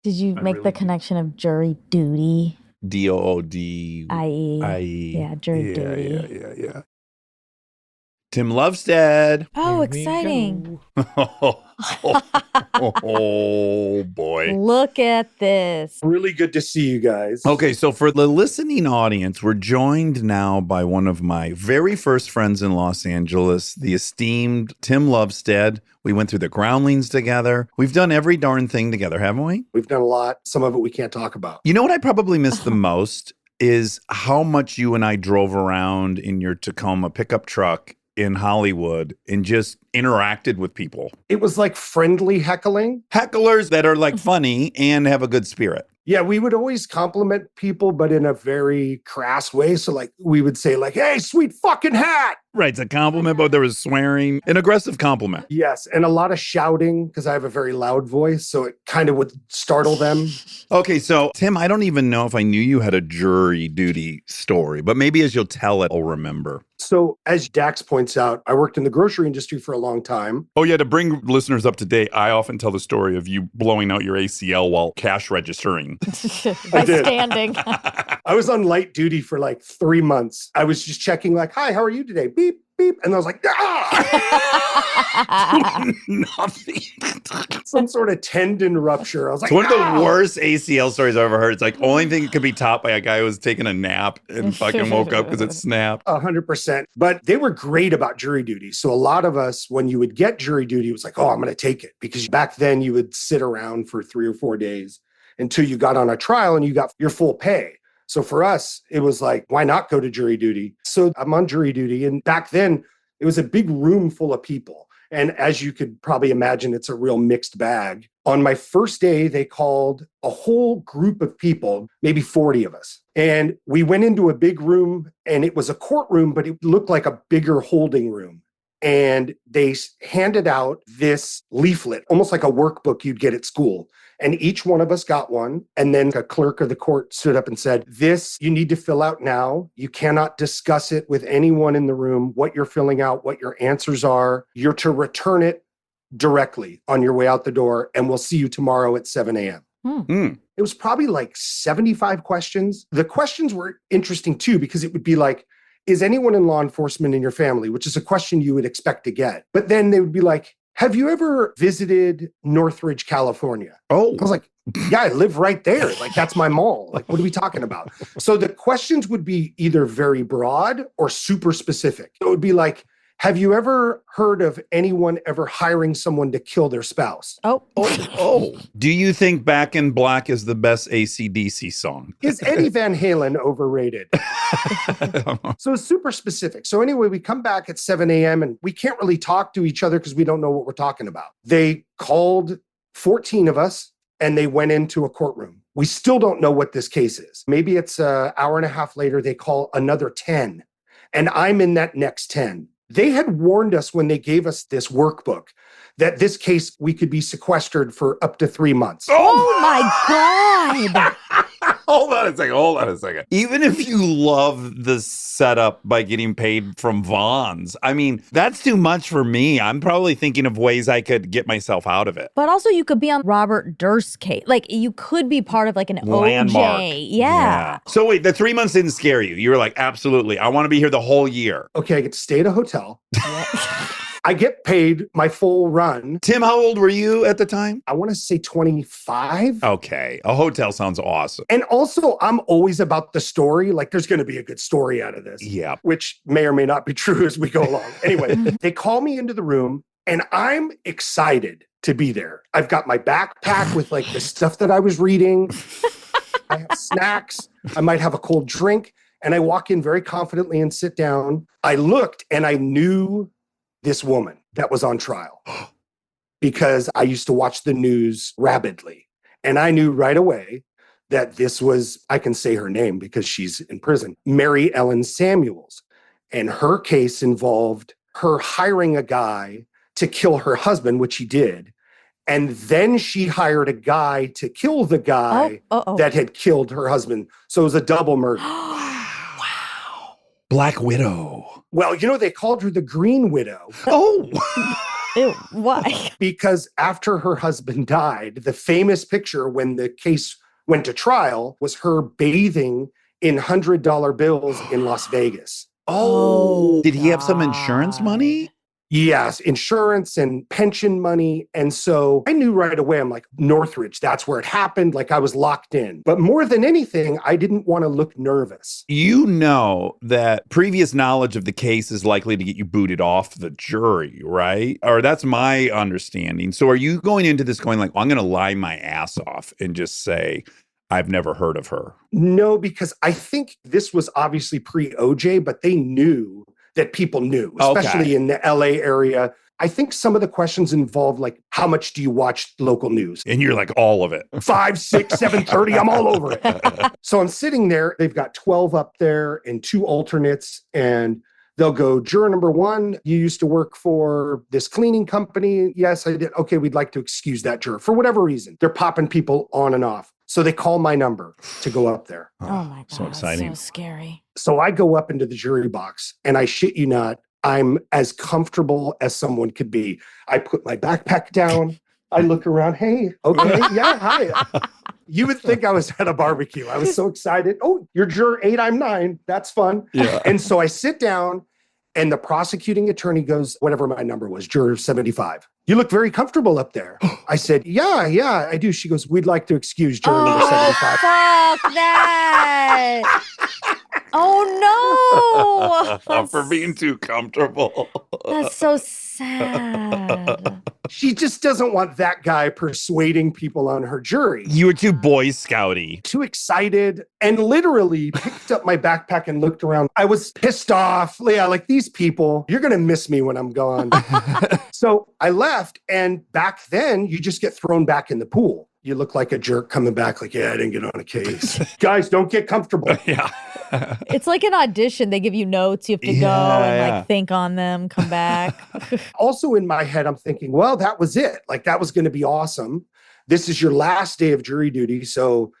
Did you make the connection of jury duty? DOOD. I.e. Yeah, jury duty. Yeah. Tim Lovestead. Oh, exciting. Oh, boy. Look at this. Really good to see you guys. Okay, so for the listening audience, we're joined now by one of my very first friends in Los Angeles, the esteemed Tim Lovestead. We went through the Groundlings together. We've done every darn thing together, haven't we? We've done a lot. Some of it we can't talk about. You know what I probably miss the most is how much you and I drove around in your Tacoma pickup truck in Hollywood and just interacted with people. It was like friendly heckling. Hecklers that are like funny and have a good spirit. Yeah, we would always compliment people, but in a very crass way. So like we would say like, hey, sweet fucking hat. Right. It's a compliment, but there was swearing, an aggressive compliment. Yes. And a lot of shouting because I have a very loud voice. So it kind of would startle them. Okay. So Tim, I don't even know if I knew you had a jury duty story, but maybe as you'll tell it, I'll remember. So as Dax points out, I worked in the grocery industry for a long time. Oh, yeah. To bring listeners up to date, I often tell the story of you blowing out your ACL while cash registering. By standing. I was on light duty for like 3 months. I was just checking like, hi, how are you today? Beep, beep. And I was like, ah! Nothing. Some sort of tendon rupture. I was like, It's one of the "Ah!" worst ACL stories I've ever heard. It's like only thing it could be topped by a guy who was taking a nap and fucking woke up because it snapped. 100%. But they were great about jury duty. So a lot of us, when you would get jury duty, it was like, oh, I'm going to take it. Because back then you would sit around for 3 or 4 days until you got on a trial and you got your full pay. So for us, it was like, why not go to jury duty? So I'm on jury duty. And back then, it was a big room full of people. And as you could probably imagine, it's a real mixed bag. On my first day, they called a whole group of people, maybe 40 of us. And we went into a big room, and it was a courtroom, but it looked like a bigger holding room. And they handed out this leaflet, almost like a workbook you'd get at school. And each one of us got one. And then a clerk of the court stood up and said, this you need to fill out now. You cannot discuss it with anyone in the room, what you're filling out, what your answers are. You're to return it directly on your way out the door. And we'll see you tomorrow at 7 a.m. It was probably like 75 questions. The questions were interesting too, because it would be like, is anyone in law enforcement in your family? Which is a question you would expect to get. But then they would be like, have you ever visited Northridge, California? Oh. I was like, yeah, I live right there. Like, that's my mall. Like, what are we talking about? So the questions would be either very broad or super specific. It would be like, have you ever heard of anyone ever hiring someone to kill their spouse? Oh. Do you think Back in Black is the best AC/DC song? Is Eddie Van Halen overrated? So it's super specific. So anyway, we come back at 7 a.m. and we can't really talk to each other because we don't know what we're talking about. They called 14 of us and they went into a courtroom. We still don't know what this case is. Maybe it's an hour and a half later, they call another 10. And I'm in that next 10. They had warned us when they gave us this workbook that this case, we could be sequestered for up to 3 months. Oh my God. Hold on a second. Even if you love the setup by getting paid from Vaughn's, I mean, that's too much for me. I'm probably thinking of ways I could get myself out of it. But also you could be on Robert Durst's case. Like you could be part of like an Landmark. OJ. Yeah. So wait, the 3 months didn't scare you. You were like, absolutely. I want to be here the whole year. Okay, I get to stay at a hotel. I get paid my full run. Tim, how old were you at the time? I want to say 25. Okay. A hotel sounds awesome. And also, I'm always about the story. Like, there's going to be a good story out of this. Yeah. Which may or may not be true as we go along. Anyway, they call me into the room and I'm excited to be there. I've got my backpack with like the stuff that I was reading. I have snacks. I might have a cold drink. And I walk in very confidently and sit down. I looked and I knew this woman that was on trial because I used to watch the news rabidly. And I knew right away that this was, I can say her name because she's in prison, Mary Ellen Samuels. And her case involved her hiring a guy to kill her husband, which he did. And then she hired a guy to kill the guy that had killed her husband. So it was a double murder. Wow. Black Widow. Well, you know, they called her the Green Widow. Oh. Ew, why? Because after her husband died, the famous picture when the case went to trial was her bathing in $100 bills in Las Vegas. Oh. Did he have some insurance money? Yes, insurance and pension money. And so I knew right away, I'm like, Northridge, that's where it happened. Like I was locked in. But more than anything, I didn't want to look nervous. You know that previous knowledge of the case is likely to get you booted off the jury, right? Or that's my understanding. So are you going into this going like, well, I'm going to lie my ass off and just say, I've never heard of her? No, because I think this was obviously pre-OJ, but they knew that people knew, especially in the LA area. I think some of the questions involved like, how much do you watch local news? And you're like, all of it. 5, 6, 7:30, I'm all over it. So I'm sitting there. They've got 12 up there and 2 alternates. And they'll go, juror number 1, you used to work for this cleaning company. Yes, I did. Okay, we'd like to excuse that juror for whatever reason. They're popping people on and off. So they call my number to go up there. Oh my God. So exciting. So scary. So I go up into the jury box and I shit you not, I'm as comfortable as someone could be. I put my backpack down. I look around. Hey, okay. Yeah, hi. You would think I was at a barbecue. I was so excited. Oh, you're juror 8, I'm 9. That's fun. Yeah. And so I sit down and the prosecuting attorney goes, whatever my number was, juror 75. You look very comfortable up there. I said, yeah, I do. She goes, we'd like to excuse juror number 75. Fuck that. Oh no. For being too comfortable. That's so sad. She just doesn't want that guy persuading people on her jury. You were too Boy Scouty. Too excited, and literally picked up my backpack and looked around. I was pissed off. Yeah, like these people, you're going to miss me when I'm gone. So I left, and back then you just get thrown back in the pool. You look like a jerk coming back like, yeah, I didn't get on a case. Guys, don't get comfortable. Yeah. It's like an audition. They give you notes. You have to go and like think on them, come back. Also in my head, I'm thinking, well, that was it. Like that was going to be awesome. This is your last day of jury duty. So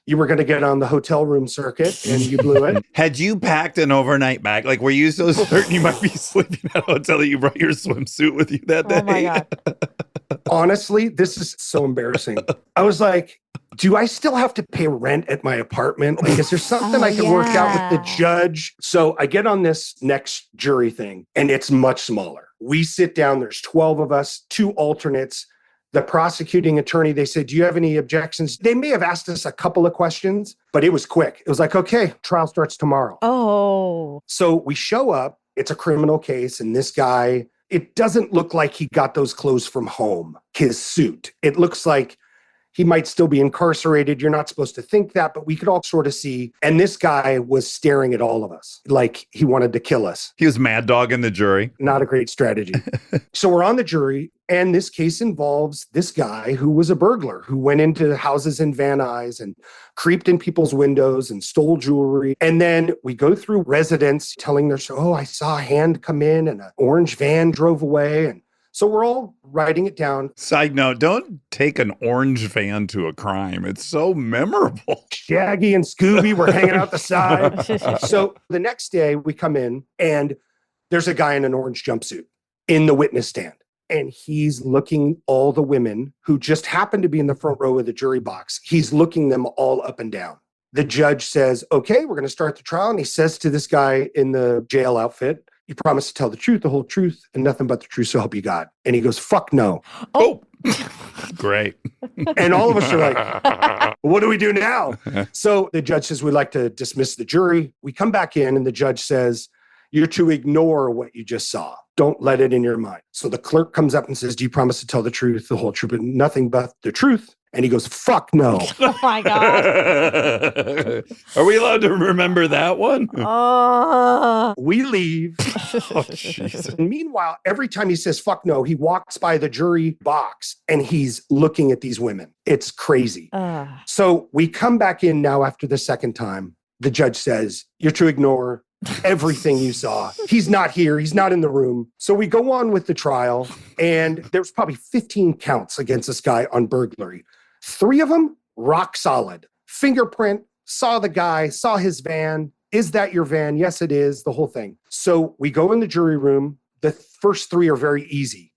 you were going to get on the hotel room circuit and you blew it. Had you packed an overnight bag? Like, were you so certain you might be sleeping at a hotel that you brought your swimsuit with you that day? Oh my God. Honestly, this is so embarrassing. I was like, do I still have to pay rent at my apartment? Like, is there something I can work out with the judge? So I get on this next jury thing and it's much smaller. We sit down, there's 12 of us, 2 alternates. The prosecuting attorney, they said, do you have any objections? They may have asked us a couple of questions, but it was quick. It was like, okay, trial starts tomorrow. Oh. So we show up, it's a criminal case, and this guy, it doesn't look like he got those clothes from home, his suit. It looks like he might still be incarcerated. You're not supposed to think that, but we could all sort of see. And this guy was staring at all of us like he wanted to kill us. He was mad dogging the jury. Not a great strategy. So we're on the jury, and this case involves this guy who was a burglar who went into houses in Van Nuys and creeped in people's windows and stole jewelry. And then we go through residents telling their story. Oh, I saw a hand come in and an orange van drove away. And so we're all writing it down. Side note, don't take an orange van to a crime. It's so memorable. Shaggy and Scooby were hanging out the side. So the next day we come in and there's a guy in an orange jumpsuit in the witness stand. And he's looking all the women who just happen to be in the front row of the jury box. He's looking them all up and down. The judge says, okay, we're going to start the trial. And he says to this guy in the jail outfit, you promise to tell the truth, the whole truth, and nothing but the truth, so help you God. And he goes, fuck no. Oh, great. And all of us are like, what do we do now? So the judge says, we'd like to dismiss the jury. We come back in and the judge says, you're to ignore what you just saw. Don't let it in your mind. So the clerk comes up and says, do you promise to tell the truth, the whole truth, but nothing but the truth? And he goes, fuck no. Oh my God. Are we allowed to remember that one? We leave. Oh, Jesus. And meanwhile, every time he says, fuck no, he walks by the jury box and he's looking at these women. It's crazy. So we come back in now after the second time. The judge says, you're to ignore everything you saw. He's not here. He's not in the room. So we go on with the trial, and there's probably 15 counts against this guy on burglary. 3 of them, rock solid. Fingerprint, saw the guy, saw his van. Is that your van? Yes, it is. The whole thing. So we go in the jury room. The first 3 are very easy.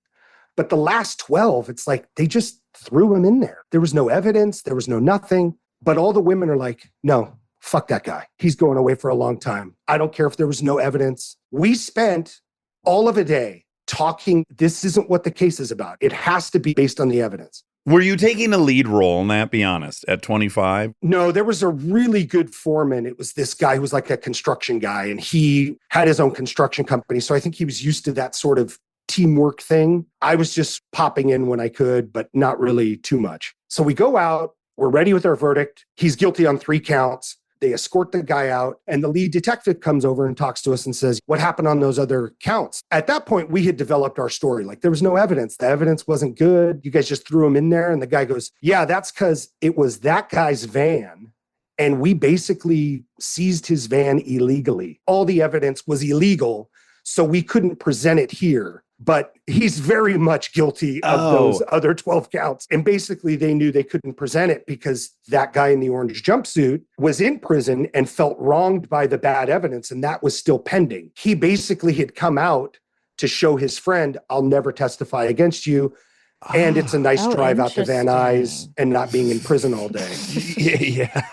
But the last 12, it's like they just threw him in there. There was no evidence. There was no nothing. But all the women are like, no, fuck that guy. He's going away for a long time. I don't care if there was no evidence. We spent all of a day talking. This isn't what the case is about. It has to be based on the evidence. Were you taking a lead role in that, be honest, at 25? No, there was a really good foreman. It was this guy who was like a construction guy, and he had his own construction company. So I think he was used to that sort of teamwork thing. I was just popping in when I could, but not really too much. So we go out. We're ready with our verdict. He's guilty on 3 counts. They escort the guy out, and the lead detective comes over and talks to us and says, what happened on those other counts? At that point, we had developed our story. Like, there was no evidence. The evidence wasn't good. You guys just threw him in there. And the guy goes, yeah, that's because it was that guy's van. And we basically seized his van illegally. All the evidence was illegal, so we couldn't present it here. But he's very much guilty of those other 12 counts. And basically, they knew they couldn't present it because that guy in the orange jumpsuit was in prison and felt wronged by the bad evidence, and that was still pending. He basically had come out to show his friend, I'll never testify against you. And it's a nice drive out to Van Nuys and not being in prison all day. Yeah.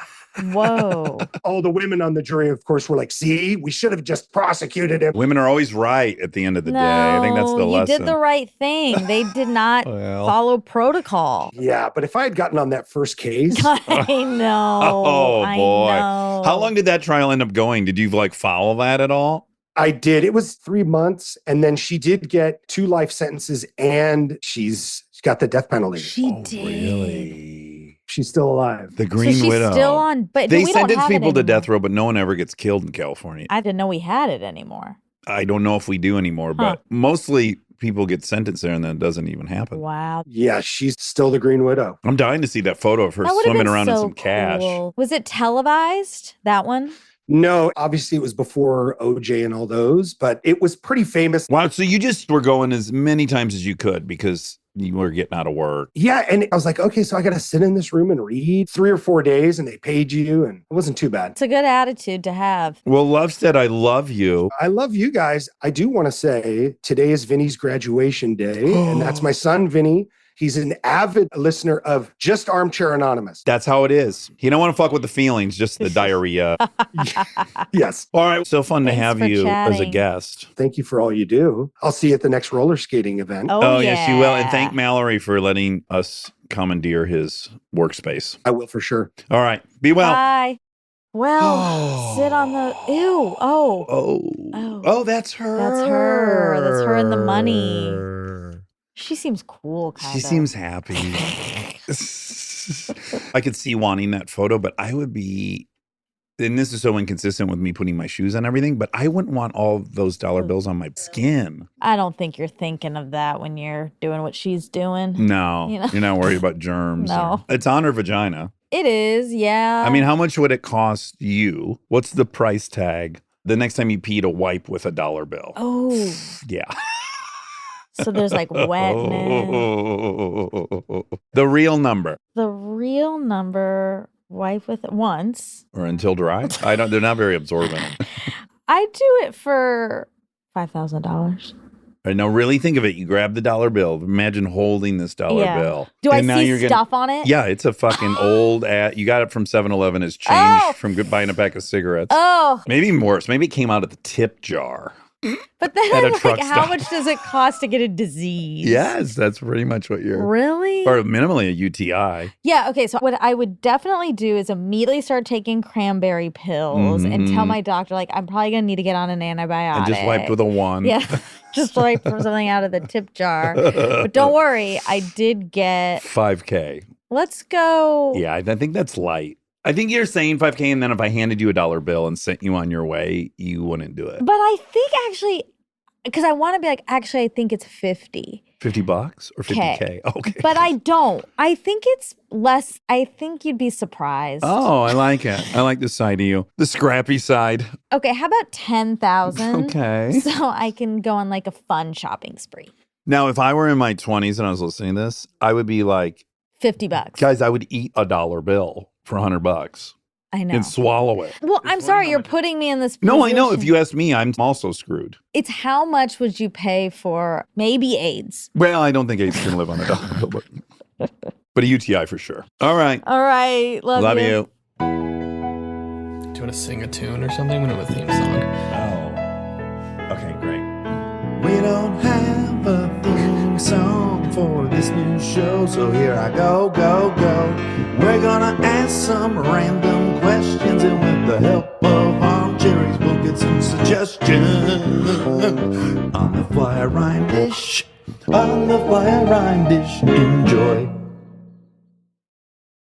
Whoa. All the women on the jury, of course, were like, see, we should have just prosecuted him. Women are always right at the end of the day. I think that's the lesson. You did the right thing. They did not follow protocol. Yeah, but if I had gotten on that first case. I know. Oh, boy. I know. How long did that trial end up going? Did you follow that at all? I did. It was 3 months. And then she did get 2 life sentences and she's got the death penalty. She did. Really? She's still alive. The Green Widow. She's still on, but they we don't sentence have people it to anymore. death row, but no one ever gets killed in California. I didn't know we had it anymore. I don't know if we do anymore, but mostly people get sentenced there and then it doesn't even happen. Wow. Yeah, she's still the Green Widow. I'm dying to see that photo of her That would've swimming been around in so some cash. cool. Was it televised, that one? No, obviously it was before OJ and all those, but it was pretty famous. Wow, so you just were going as many times as you could because you were getting out of work. Yeah, and I was like, okay, so I got to sit in this room and read 3 or 4 days, and they paid you, and it wasn't too bad. It's a good attitude to have. Well, Lovestead, I love you. I love you guys. I do want to say today is Vinny's graduation day, and that's my son, Vinny. He's an avid listener of just Armchair Anonymous. That's how it is. You don't want to fuck with the feelings, just the diarrhea. Yes. All right. So fun to Thanks have for you as a chatting. guest. Thank you for all you do. I'll see you at the next roller skating event. Oh, Yes, you will. And thank Mallory for letting us commandeer his workspace. I will for sure. All right. Be well. Bye. Well, sit on the. Ew. Oh, That's her. That's her. That's her in the money. She seems cool, kind She of. seems happy. I could see wanting that photo, but I would be, and this is so inconsistent with me putting my shoes on everything, but I wouldn't want all those dollar bills on my skin. I don't think you're thinking of that when you're doing what she's doing. No, You know? you're not worried about germs. No. It's on her vagina. It is, yeah. I mean, how much would it cost you? What's the price tag the next time you pee to wipe with a dollar bill? Oh, Yeah. so there's like wetness. The real number. The real number, wipe with it once. Or until dry. They're not very absorbent. I do it for $5,000. All right, now really think of it. You grab the dollar bill. Imagine holding this dollar bill. Do And I now see you're stuff on it? Yeah, it's a fucking old ad. You got it from 7-Eleven as change from buying a pack of cigarettes. Oh, Maybe even worse. Maybe it came out of the tip jar. but then At a I'm like, truck how stop. much does it cost to get a disease? Yes, that's pretty much what you're. Really? Or minimally a UTI. Yeah, okay. So what I would definitely do is immediately start taking cranberry pills and tell my doctor, like, I'm probably going to need to get on an antibiotic. And just wiped with a 1. Yeah, just wipe something out of the tip jar. But don't worry, I did get, 5K. let's go. Yeah, I think that's light. I think you're saying 5K, and then if I handed you a dollar bill and sent you on your way, you wouldn't do it. But I think actually, because I want to be like, actually, I think it's 50. $50 or 50K? Okay. But I don't. I think it's less. I think you'd be surprised. Oh, I like it. I like the side of you. The scrappy side. Okay, how about 10,000? Okay. So I can go on like a fun shopping spree. Now, if I were in my 20s and I was listening to this, I would be like, $50. guys, I would eat a dollar bill for $100 I know. and swallow it. Well, I'm sorry, you're putting me in this No, I know. If position. you ask me, I'm also screwed. It's how much would you pay for maybe AIDS? Well, I don't think AIDS can live on a dollar bill, but a UTI for sure. All right. All right. Love you. Do you want to sing a tune or something? We don't have a theme song. Oh. Okay, great. We don't have a theme song for this new show, so here I go. We're gonna ask some random questions, and with the help of Armcherries, we'll get some suggestions. On the fly rhyme dish, enjoy.